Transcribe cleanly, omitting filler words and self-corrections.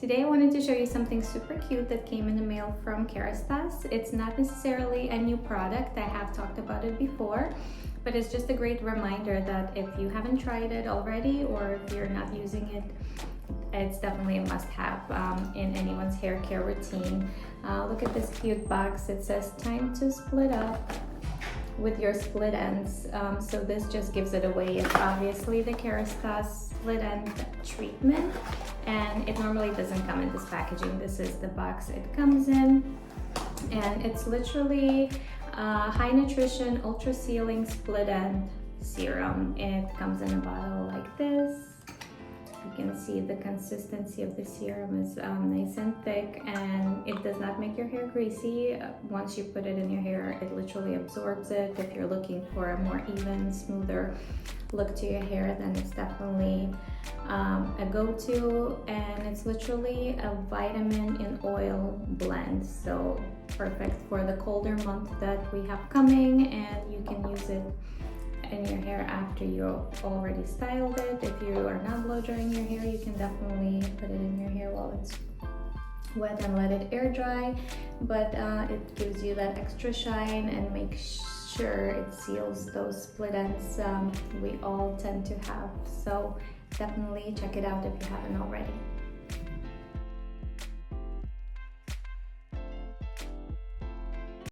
Today I wanted to show you something super cute that came in the mail from Kerastase. It's not necessarily a new product, I have talked about it before, but it's just a great reminder that if you haven't tried it already or if you're not using it, it's definitely a must-have in anyone's hair care routine. Look at this cute box. It says time to split up with your split ends. So this just gives it away. It's obviously the Kerastase split end treatment, and it normally doesn't come in this packaging. This is the box it comes in, and it's literally high nutrition ultra sealing split end serum. It comes in a bottle like this. You can see the consistency of the serum is nice and thick, and it does not make your hair greasy. Once you put it in your hair, it literally absorbs it. If you're looking for a more even, smoother look to your hair, then it's definitely a go-to. And it's literally a vitamin in oil blend, so perfect for the colder month that we have coming, and you can use it in your hair after you already styled it. If you are not blow drying your hair, you can definitely put it in your hair while it's wet and let it air dry, but it gives you that extra shine and makes sure it seals those split ends we all tend to have. So definitely check it out if you haven't already.